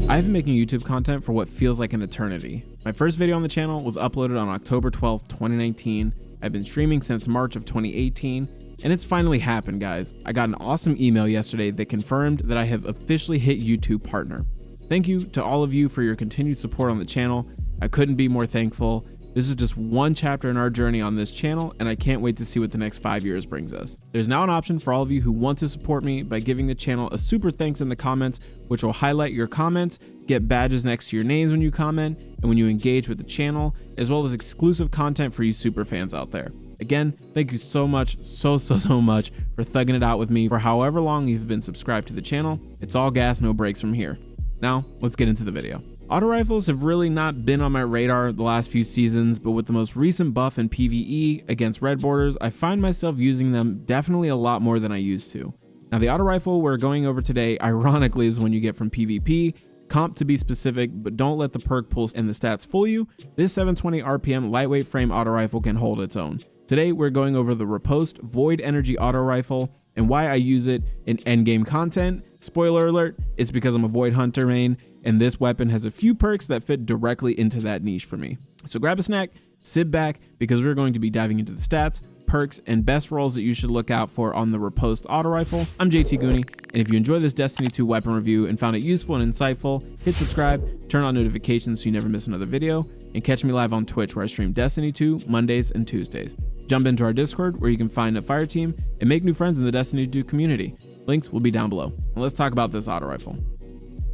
I've been making YouTube content for what feels like an eternity. My first video on the channel was uploaded on October 12th, 2019. I've been streaming since March of 2018, and it's finally happened, guys. I got an awesome email yesterday that confirmed that I have officially hit YouTube Partner. Thank you to all of you for your continued support on the channel. I couldn't be more thankful. This is just one chapter in our journey on this channel, and I can't wait to see what the next 5 years brings us. There's now an option for all of you who want to support me by giving the channel a super thanks in the comments, which will highlight your comments, get badges next to your names when you comment and when you engage with the channel, as well as exclusive content for you super fans out there. Again, thank you so much, so much for thugging it out with me for however long you've been subscribed to the channel. It's all gas, no breaks from here. Now, let's get into the video. Auto rifles have really not been on my radar the last few seasons, but with the most recent buff in PvE against red borders, I find myself using them definitely a lot more than I used to. Now, the auto rifle we're going over today, ironically, is one you get from PvP, comp to be specific, but don't let the perk pulse and the stats fool you. This 720 RPM lightweight frame auto rifle can hold its own. Today, we're going over the Riposte Void Energy auto rifle and why I use it in endgame content. Spoiler alert, it's because I'm a Void Hunter main, and this weapon has a few perks that fit directly into that niche for me. So grab a snack, sit back, because we're going to be diving into the stats, perks, and best rolls that you should look out for on the Riposte auto rifle. I'm JT Goonie, and if you enjoy this Destiny 2 weapon review and found it useful and insightful, hit subscribe, turn on notifications so you never miss another video, and catch me live on Twitch where I stream Destiny 2 Mondays and Tuesdays. Jump into our Discord where you can find a fire team and make new friends in the Destiny 2 community. Links will be down below. And let's talk about this auto rifle.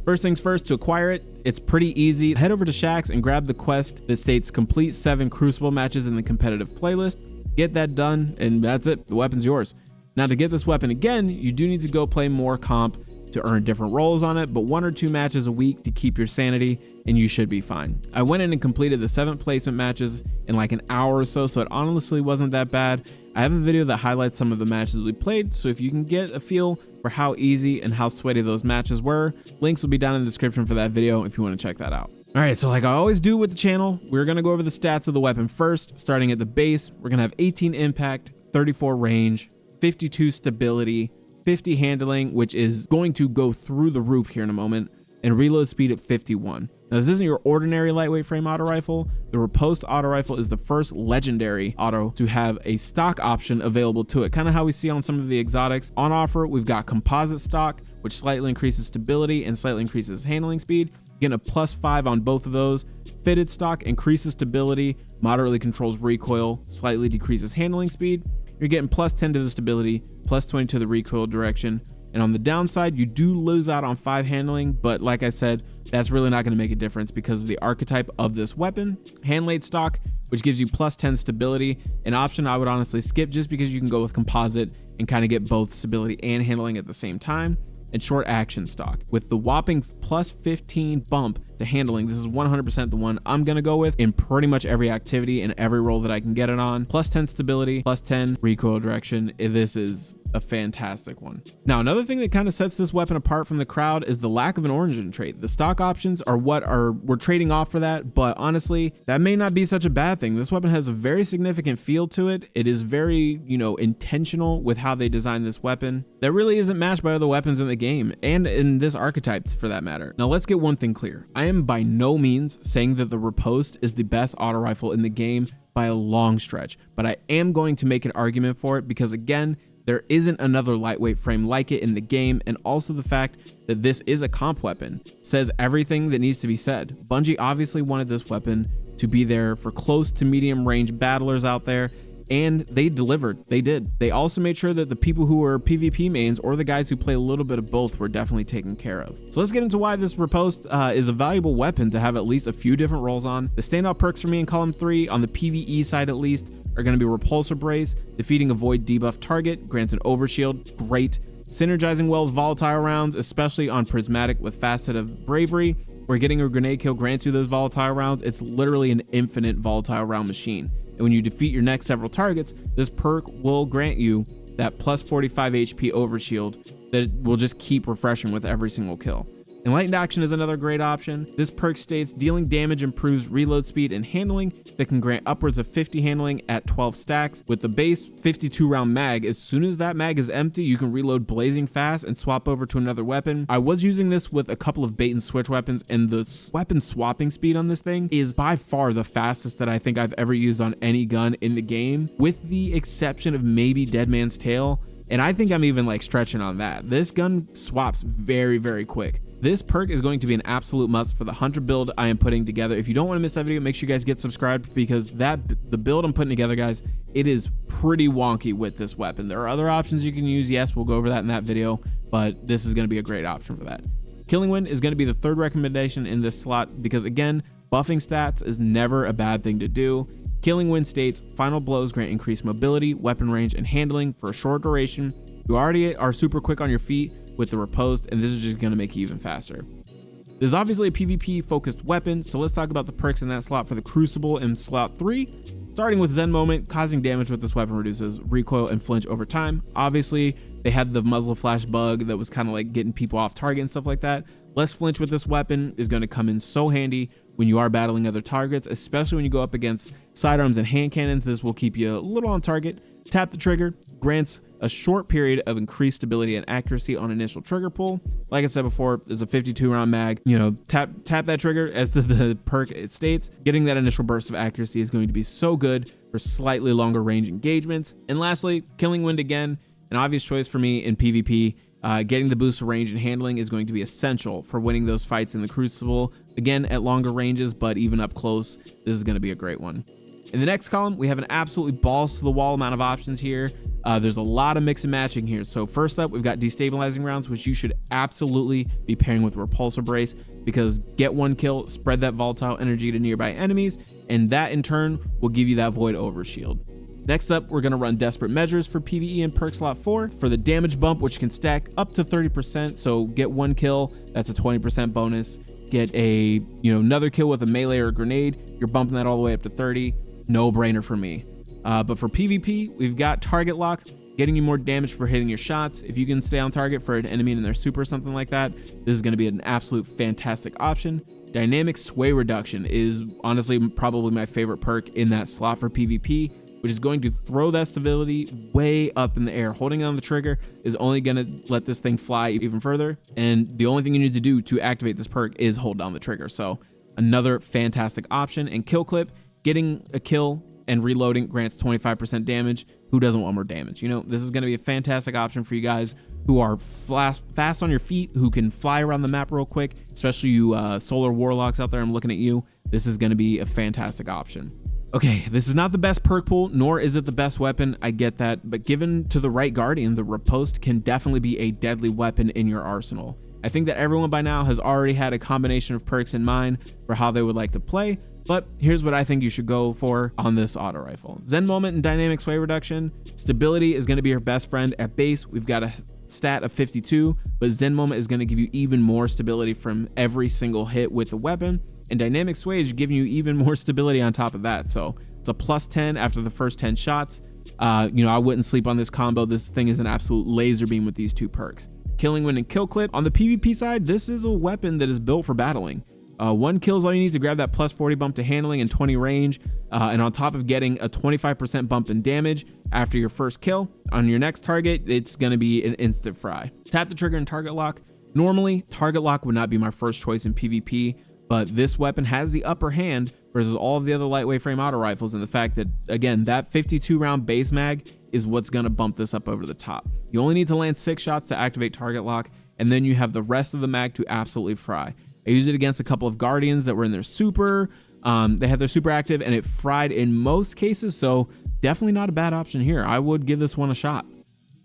First things first, to acquire it, it's pretty easy. Head over to Shaxx and grab the quest that states complete 7 Crucible matches in the competitive playlist. Get that done, and that's it. The weapon's yours. Now, to get this weapon again, you do need to go play more comp to earn different roles on it, but 1 or 2 matches a week to keep your sanity, and you should be fine. I went in and completed the 7 placement matches in like an hour or so it honestly wasn't that bad. I have a video that highlights some of the matches we played, so if you can get a feel for how easy and how sweaty those matches were, links will be down in the description for that video if you want to check that out. All right, so like I always do with the channel, we're gonna go over the stats of the weapon first. Starting at the base, we're gonna have 18 impact, 34 range, 52 stability, 50 handling, which is going to go through the roof here in a moment, and reload speed at 51. Now, this isn't your ordinary lightweight frame auto rifle. The Riposte auto rifle is the first legendary auto to have a stock option available to it, kind of how we see on some of the exotics. On offer, we've got composite stock, which slightly increases stability and slightly increases handling speed. Getting a +5 on both of those. Fitted stock increases stability, moderately controls recoil, slightly decreases handling speed. You're getting +10 to the stability, +20 to the recoil direction. And on the downside, you do lose out on 5 handling, but like I said, that's really not going to make a difference because of the archetype of this weapon. Hand laid stock, which gives you +10 stability, an option I would honestly skip just because you can go with composite and kind of get both stability and handling at the same time. And short action stock with the whopping +15 bump to handling. This is 100% the one I'm gonna go with in pretty much every activity and every role that I can get it on. +10 stability, +10 recoil direction. This is a fantastic one. Now, another thing that kind of sets this weapon apart from the crowd is the lack of an origin trait. The stock options are what we're trading off for that, but honestly, that may not be such a bad thing. This weapon has a very significant feel to it. It is very, intentional with how they design this weapon. That really isn't matched by other weapons in the game and in this archetype for that matter. Now, let's get one thing clear. I am by no means saying that the Riposte is the best auto rifle in the game by a long stretch, but I am going to make an argument for it because, again, there isn't another lightweight frame like it in the game, and also the fact that this is a comp weapon says everything that needs to be said. Bungie obviously wanted this weapon to be there for close to medium range battlers out there, and they delivered. They did. They also made sure that the people who were PvP mains or the guys who play a little bit of both were definitely taken care of. So let's get into why this Riposte is a valuable weapon to have at least a few different roles on. The standout perks for me in column 3 on the PvE side at least are going to be Repulsor Brace. Defeating a void debuff target grants an overshield. Great. Synergizing well with volatile rounds, especially on Prismatic with Facet of Bravery, where getting a grenade kill grants you those volatile rounds. It's literally an infinite volatile round machine. And when you defeat your next several targets, this perk will grant you that +45 HP overshield that will just keep refreshing with every single kill. Enlightened Action is another great option. This perk states dealing damage improves reload speed and handling that can grant upwards of 50 handling at 12 stacks. With the base 52 round mag, as soon as that mag is empty, you can reload blazing fast and swap over to another weapon. I was using this with a couple of bait and switch weapons, and the weapon swapping speed on this thing is by far the fastest that I think I've ever used on any gun in the game, with the exception of maybe Dead Man's Tale. And I think I'm even like stretching on that. This gun swaps very, very quick. This perk is going to be an absolute must for the hunter build I am putting together. If you don't want to miss that video, make sure you guys get subscribed, because the build I'm putting together, guys, it is pretty wonky with this weapon. There are other options you can use. Yes, we'll go over that in that video, but this is going to be a great option for that. Killing Wind is going to be the third recommendation in this slot, because again, buffing stats is never a bad thing to do. Killing Wind states final blows grant increased mobility, weapon range, and handling for a short duration. You already are super quick on your feet with the Riposte, and this is just going to make you even faster. This is obviously a PvP focused weapon, so let's talk about the perks in that slot for the Crucible in slot 3. Starting with Zen Moment, causing damage with this weapon reduces recoil and flinch over time. Obviously, they had the muzzle flash bug that was kind of like getting people off target and stuff like that. Less flinch with this weapon is going to come in so handy when you are battling other targets, especially when you go up against sidearms and hand cannons. This will keep you a little on target. Tap the trigger, grants a short period of increased stability and accuracy on initial trigger pull. Like I said before, there's a 52 round mag. You know, tap that trigger, as the perk it states. Getting that initial burst of accuracy is going to be so good for slightly longer range engagements. And lastly, Killing Wind, again, an obvious choice for me in PvP. Getting the boost of range and handling is going to be essential for winning those fights in the Crucible. Again, at longer ranges, but even up close, this is going to be a great one. In the next column, we have an absolutely balls to the wall amount of options here. There's a lot of mix and matching here. So first up, we've got destabilizing rounds, which you should absolutely be pairing with Repulsor Brace, because get one kill, spread that volatile energy to nearby enemies, and that in turn will give you that Void Overshield. Next up, we're going to run Desperate Measures for PvE and Perk slot 4 for the damage bump, which can stack up to 30%. So get one kill, that's a 20% bonus. Get a, another kill with a melee or a grenade, you're bumping that all the way up to 30. No brainer for me. But for PvP, we've got Target Lock, getting you more damage for hitting your shots. If you can stay on target for an enemy in their super or something like that, this is going to be an absolute fantastic option. Dynamic Sway Reduction is honestly probably my favorite perk in that slot for PvP, which is going to throw that stability way up in the air. Holding on the trigger is only going to let this thing fly even further. And the only thing you need to do to activate this perk is hold down the trigger. So another fantastic option. And Kill Clip, getting a kill and reloading grants 25% damage. Who doesn't want more damage? This is going to be a fantastic option for you guys who are fast on your feet, who can fly around the map real quick, especially you solar warlocks out there. I'm looking at you. This is going to be a fantastic option. Okay, this is not the best perk pool, nor is it the best weapon, I get that, but given to the right guardian, the Riposte can definitely be a deadly weapon in your arsenal. I think that everyone by now has already had a combination of perks in mind for how they would like to play, but here's what I think you should go for on this auto rifle. Zen Moment and Dynamic Sway Reduction. Stability is going to be your best friend. At base, we've got a stat of 52, but Zen Moment is going to give you even more stability from every single hit with the weapon. And Dynamic Sway is giving you even more stability on top of that. So it's a plus 10 after the first 10 shots. I wouldn't sleep on this combo. This thing is an absolute laser beam with these two perks. Killing Wind and Kill Clip. On the PvP side, this is a weapon that is built for battling. One kill is all you need to grab that plus 40 bump to handling and 20 range. And on top of getting a 25% bump in damage after your first kill, on your next target, it's going to be an instant fry. Tap the trigger and Target Lock. Normally, Target Lock would not be my first choice in PvP, but this weapon has the upper hand versus all of the other lightweight frame auto rifles, and the fact that, again, that 52 round base mag is what's going to bump this up over the top. You only need to land 6 shots to activate Target Lock, and then you have the rest of the mag to absolutely fry. I used it against a couple of Guardians that were in their super. They had their super active, and it fried in most cases, so definitely not a bad option here. I would give this one a shot.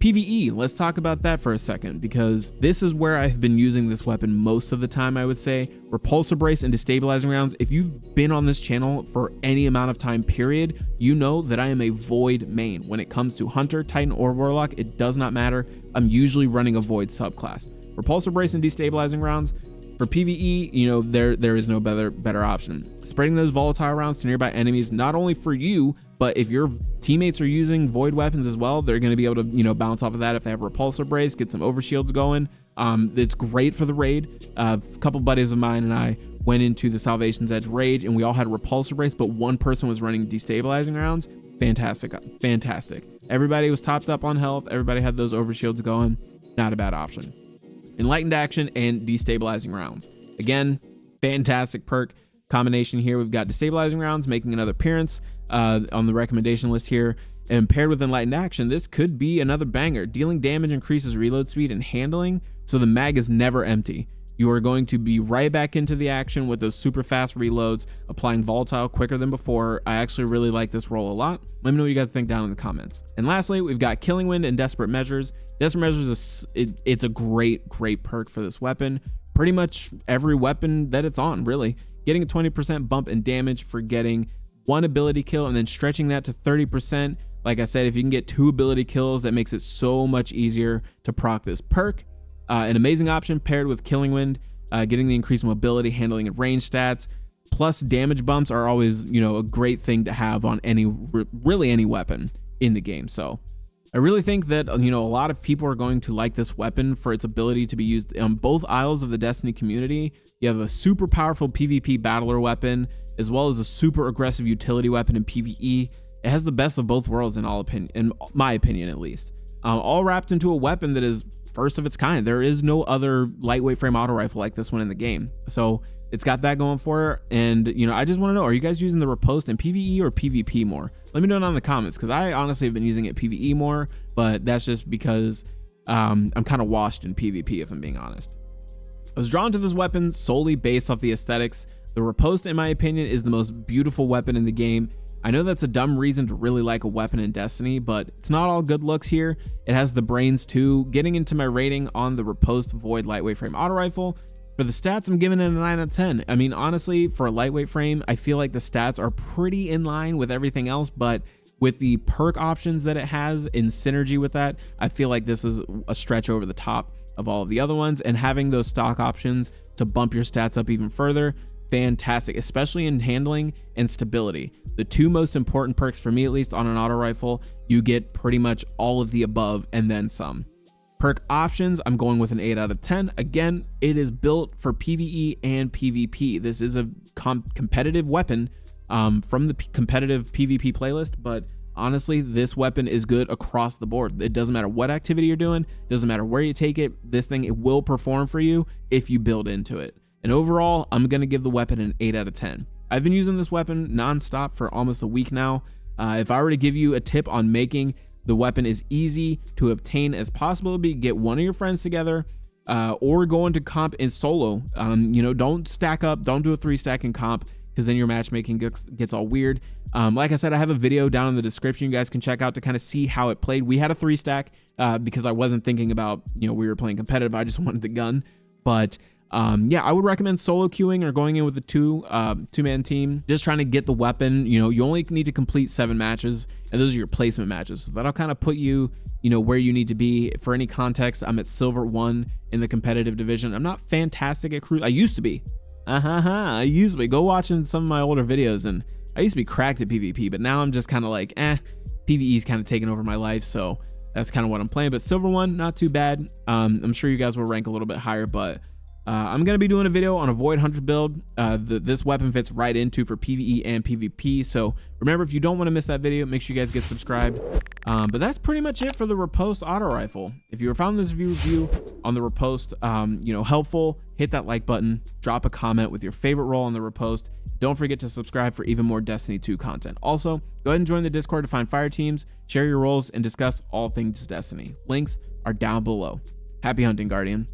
PvE, let's talk about that for a second, because this is where I've been using this weapon most of the time, I would say. Repulsor Brace and Destabilizing Rounds. If you've been on this channel for any amount of time, period, you know that I am a Void main. When it comes to Hunter, Titan, or Warlock, it does not matter. I'm usually running a Void subclass. Repulsor Brace and Destabilizing Rounds, For PvE, you know, there is no better option. Spreading those volatile rounds to nearby enemies, not only for you, but if your teammates are using void weapons as well, they're going to be able to, you know, bounce off of that if they have repulsor brace, get some overshields going. It's great for the raid. A couple buddies of mine and I went into the Salvation's Edge raid, and we all had repulsor brace, but one person was running destabilizing rounds. Fantastic. Everybody was topped up on health. Everybody had those overshields going. Not a bad option. Enlightened action and destabilizing rounds. Again, fantastic perk combination here. We've got destabilizing rounds making another appearance on the recommendation list here. And paired with enlightened action, this could be another banger. Dealing damage increases reload speed and handling, so the mag is never empty. You are going to be right back into the action with those super fast reloads, applying volatile quicker than before. I actually really like this role a lot. Let me know what you guys think down in the comments. And lastly, we've got Killing Wind and Desperate Measures. Desperate Measures it's a great perk for this weapon. Pretty much every weapon that it's on, really. Getting a 20% bump in damage for getting one ability kill and then stretching that to 30%. Like I said, if you can get 2 ability kills, that makes it so much easier to proc this perk. An amazing option paired with Killing Wind, getting the increased mobility, handling, and range stats. Plus, damage bumps are always, you know, a great thing to have on really any weapon in the game. So I really think that, you know, a lot of people are going to like this weapon for its ability to be used on both aisles of the Destiny community. You have a super powerful PvP battler weapon, as well as a super aggressive utility weapon in PvE. It has the best of both worlds in my opinion, at least. All wrapped into a weapon that is first of its kind. There is no other lightweight frame auto rifle like this one in the game. So it's got that going for it. And, you know, I just want to know, are you guys using the Riposte in PvE or PvP more? Let me know down in the comments, because I honestly have been using it PvE more, but that's just because I'm kind of washed in PvP, if I'm being honest. I was drawn to this weapon solely based off the aesthetics. The Riposte, in my opinion, is the most beautiful weapon in the game. I know that's a dumb reason to really like a weapon in Destiny, but it's not all good looks here. It has the brains too. Getting into my rating on the Riposte Void lightweight frame auto rifle, for the stats, I'm giving it a 9 out of 10. I mean, honestly, for a lightweight frame, I feel like the stats are pretty in line with everything else, but with the perk options that it has in synergy with that, I feel like this is a stretch over the top of all of the other ones, and having those stock options to bump your stats up even further, fantastic, especially in handling and stability. The 2 most important perks for me, at least on an auto rifle. You get pretty much all of the above and then some. Perk options, I'm going with an 8 out of 10. Again, it is built for PvE and PvP. This is a competitive weapon from the competitive PvP playlist, but honestly, this weapon is good across the board. It doesn't matter what activity you're doing, doesn't matter where you take it, this thing, it will perform for you if you build into it. And overall, I'm going to give the weapon an 8 out of 10. I've been using this weapon nonstop for almost a week now. If I were to give you a tip on making the weapon as easy to obtain as possible, it'd be get one of your friends together or go into comp in solo. You know, don't stack up, don't do a 3-stack in comp, because then your matchmaking gets all weird. Like I said, I have a video down in the description you guys can check out to kind of see how it played. We had a 3-stack because I wasn't thinking about, you know, we were playing competitive. I just wanted the gun. But yeah, I would recommend solo queuing or going in with a two-man team, just trying to get the weapon. You know, you only need to complete 7 matches, and those are your placement matches. So that'll kind of put you, you know, where you need to be. For any context, I'm at silver 1 in the competitive division. I'm not fantastic at cruise. I used to be. I used to be. Go watching some of my older videos, and I used to be cracked at PvP, but now I'm just kind of like, PvE's kind of taking over my life, so that's kind of what I'm playing. But silver 1, not too bad. I'm sure you guys will rank a little bit higher, but I'm going to be doing a video on a Void Hunter build. This weapon fits right into for PvE and PvP. So remember, if you don't want to miss that video, make sure you guys get subscribed. But that's pretty much it for the Riposte auto rifle. If you found this review on the Riposte, you know, helpful, hit that like button, drop a comment with your favorite role on the Riposte. Don't forget to subscribe for even more Destiny 2 content. Also, go ahead and join the Discord to find fire teams, share your roles, and discuss all things Destiny. Links are down below. Happy hunting, Guardian.